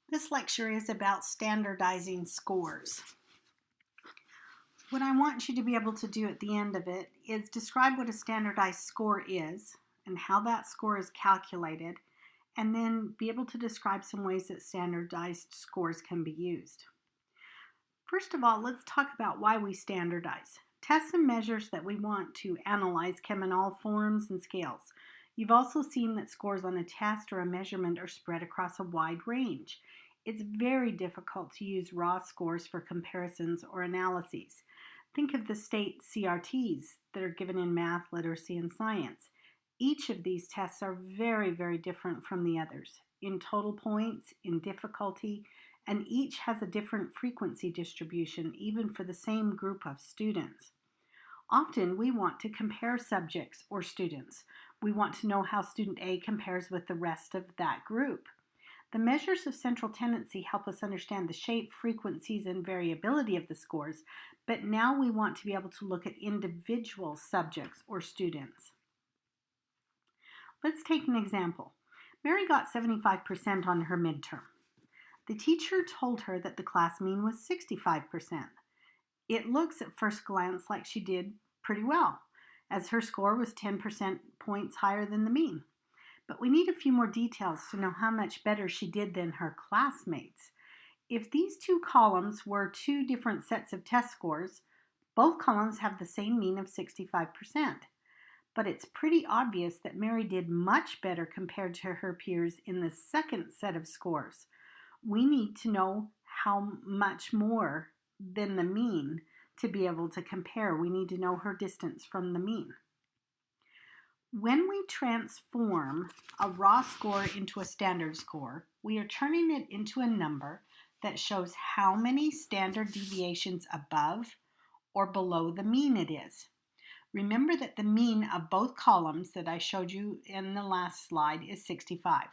This lecture is about standardizing scores. What I want you to be able to do at the end of it is describe what a standardized score is and how that score is calculated, and then be able to describe some ways that standardized scores can be used. First of all, let's talk about why we standardize. Tests and measures that we want to analyze come in all forms and scales. You've also seen that scores on a test or a measurement are spread across a wide range. It's very difficult to use raw scores for comparisons or analyses. Think of the state CRTs that are given in math, literacy, and science. Each of these tests are very, very different from the others in total points, in difficulty, and each has a different frequency distribution even for the same group of students. Often we want to compare subjects or students. We want to know how student A compares with the rest of that group. The measures of central tendency help us understand the shape, frequencies, and variability of the scores, but now we want to be able to look at individual subjects or students. Let's take an example. Mary got 75% on her midterm. The teacher told her that the class mean was 65%. It looks at first glance like she did pretty well, as her score was 10% points higher than the mean. But we need a few more details to know how much better she did than her classmates. If these two columns were two different sets of test scores, both columns have the same mean of 65%. But it's pretty obvious that Mary did much better compared to her peers in the second set of scores. We need to know how much more than the mean to be able to compare. We need to know her distance from the mean. When we transform a raw score into a standard score, we are turning it into a number that shows how many standard deviations above or below the mean it is. Remember that the mean of both columns that I showed you in the last slide is 65.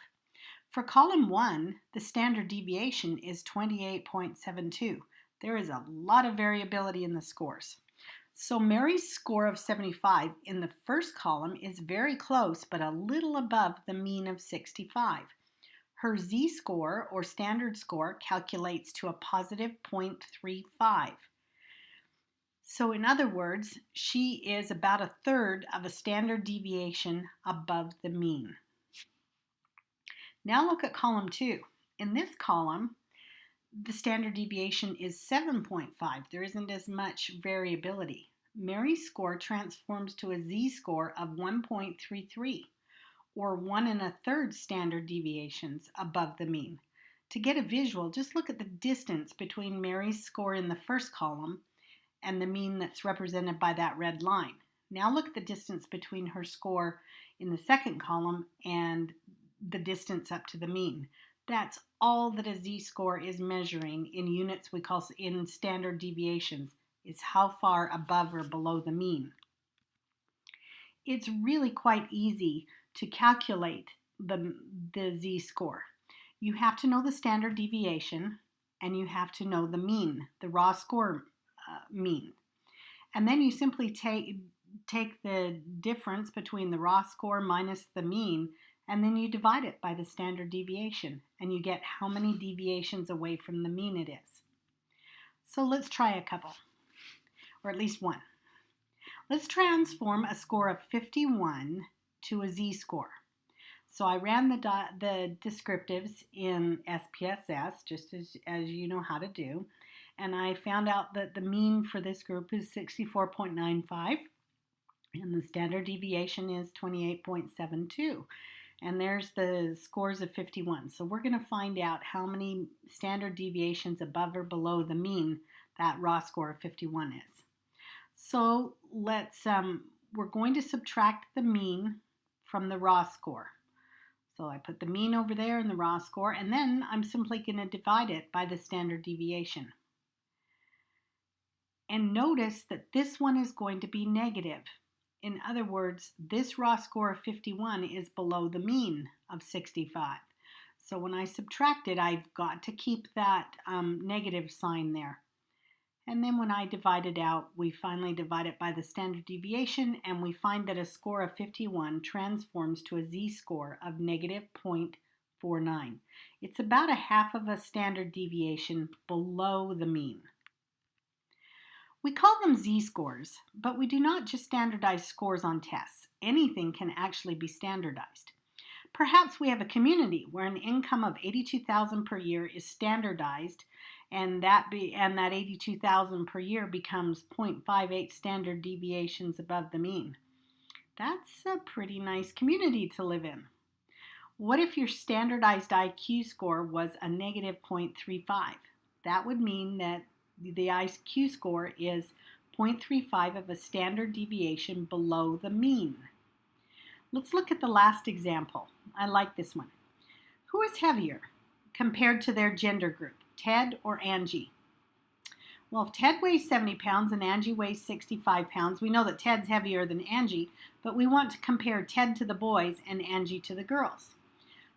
For column 1, the standard deviation is 28.72. There is a lot of variability in the scores. So Mary's score of 75 in the first column is very close, but a little above the mean of 65. Her Z-score, or standard score, calculates to a positive 0.35. So in other words, she is about a third of a standard deviation above the mean. Now look at column 2. In this column, the standard deviation is 7.5. There isn't as much variability. Mary's score transforms to a Z-score of 1.33, or 1 1/3 standard deviations above the mean. To get a visual, just look at the distance between Mary's score in the first column and the mean that's represented by that red line. Now look at the distance between her score in the second column and the distance up to the mean. That's all that a Z-score is measuring in units we call in standard deviations, is how far above or below the mean. It's really quite easy to calculate the Z-score. You have to know the standard deviation and you have to know the mean, the raw score mean. And then you simply take the difference between the raw score minus the mean, and then you divide it by the standard deviation, and you get how many deviations away from the mean it is. So let's try a couple, or at least one. Let's transform a score of 51 to a Z-score. So I ran the descriptives in SPSS, just as you know how to do, and I found out that the mean for this group is 64.95, and the standard deviation is 28.72. And there's the scores of 51. So we're going to find out how many standard deviations above or below the mean that raw score of 51 is. So we're going to subtract the mean from the raw score. So I put the mean over there in the raw score, and then I'm simply going to divide it by the standard deviation. And notice that this one is going to be negative. In other words, this raw score of 51 is below the mean of 65. So when I subtract it, I've got to keep that negative sign there. And then when I divide it out, we finally divide it by the standard deviation, and we find that a score of 51 transforms to a Z-score of negative 0.49. It's about a half of a standard deviation below the mean. We call them Z-scores, but we do not just standardize scores on tests. Anything can actually be standardized. Perhaps we have a community where an income of $82,000 per year is standardized, and that $82,000 per year becomes 0.58 standard deviations above the mean. That's a pretty nice community to live in. What if your standardized IQ score was a negative 0.35? That would mean that the IQ score is 0.35 of a standard deviation below the mean. Let's look at the last example. I like this one. Who is heavier compared to their gender group, Ted or Angie? Well, if Ted weighs 70 pounds and Angie weighs 65 pounds, we know that Ted's heavier than Angie, but we want to compare Ted to the boys and Angie to the girls.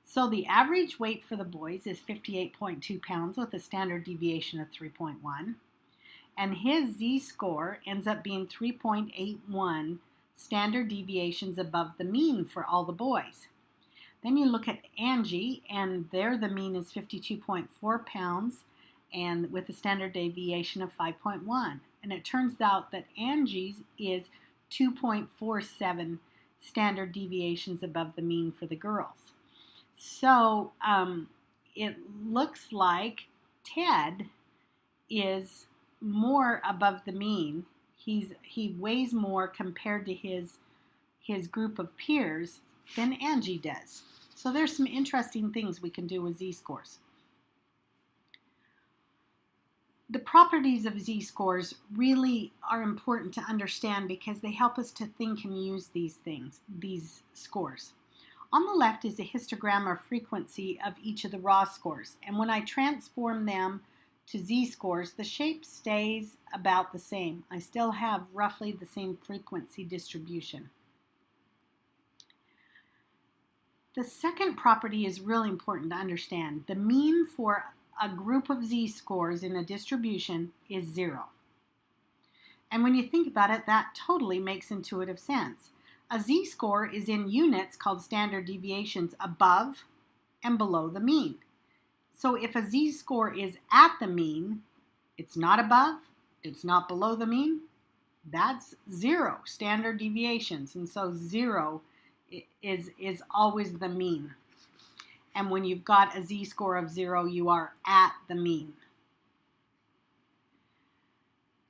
So the average weight for the boys is 58.2 pounds with a standard deviation of 3.1, and his Z-score ends up being 3.81 standard deviations above the mean for all the boys. Then you look at Angie, and there the mean is 52.4 pounds and with a standard deviation of 5.1. And it turns out that Angie's is 2.47 standard deviations above the mean for the girls. So it looks like Ted is more above the mean. He weighs more compared to his group of peers than Angie does. So there's some interesting things we can do with Z-scores. The properties of Z-scores really are important to understand because they help us to think and use these scores. On the left is a histogram or frequency of each of the raw scores, and when I transform them to Z-scores, the shape stays about the same. I still have roughly the same frequency distribution. The second property is really important to understand. The mean for a group of Z-scores in a distribution is 0. And when you think about it, that totally makes intuitive sense. A Z-score is in units called standard deviations above and below the mean. So if a Z-score is at the mean, it's not above, it's not below the mean, that's 0 standard deviations. And so 0 is always the mean. And when you've got a Z-score of 0, you are at the mean.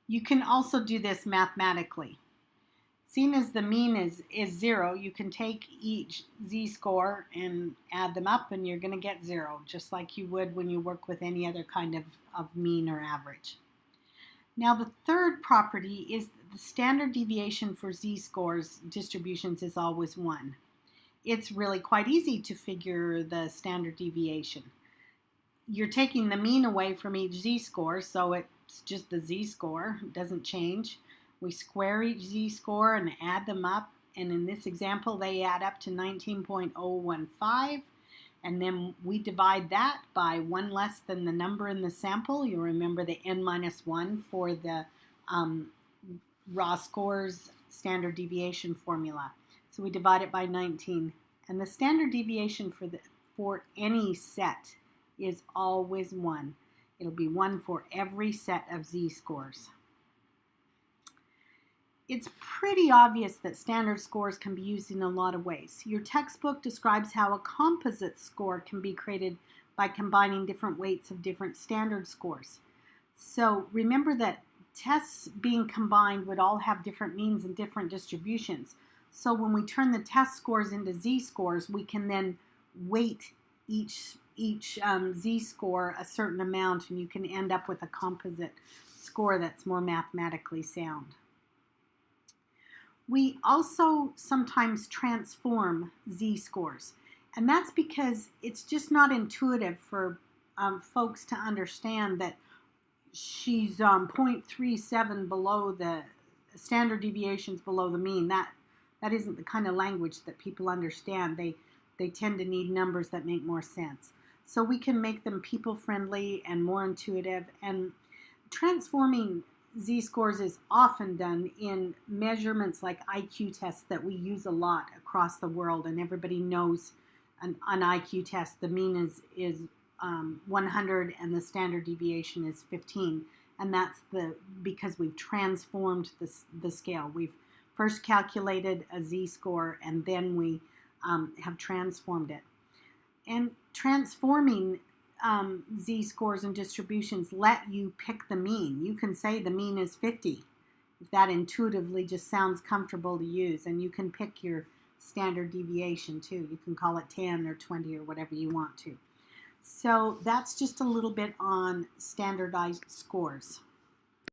You can also do this mathematically. Seeing as the mean is 0, you can take each Z-score and add them up, and you're going to get 0, just like you would when you work with any other kind of mean or average. Now, the third property is the standard deviation for Z-scores distributions is always 1. It's really quite easy to figure the standard deviation. You're taking the mean away from each Z-score, so it's just the Z-score. It doesn't change. We square each Z-score and add them up, and in this example they add up to 19.015, and then we divide that by 1 less than the number in the sample. You'll remember the n-1 for the raw scores standard deviation formula. So we divide it by 19, and the standard deviation for any set is always 1. It'll be 1 for every set of Z-scores. It's pretty obvious that standard scores can be used in a lot of ways. Your textbook describes how a composite score can be created by combining different weights of different standard scores. So remember that tests being combined would all have different means and different distributions. So when we turn the test scores into Z-scores, we can then weight each Z-score a certain amount, and you can end up with a composite score that's more mathematically sound. We also sometimes transform Z-scores, and that's because it's just not intuitive for folks to understand that she's 0.37 below the standard deviations below the mean. That isn't the kind of language that people understand. They tend to need numbers that make more sense. So we can make them people-friendly and more intuitive, and transforming Z-scores is often done in measurements like IQ tests that we use a lot across the world, and everybody knows an IQ test, the mean is 100 and the standard deviation is 15. And that's because we've transformed the scale. We've first calculated a Z-score and then we have transformed it. And transforming Z-scores and distributions let you pick the mean. You can say the mean is 50 if that intuitively just sounds comfortable to use, and you can pick your standard deviation too. You can call it 10 or 20 or whatever you want to. So that's just a little bit on standardized scores.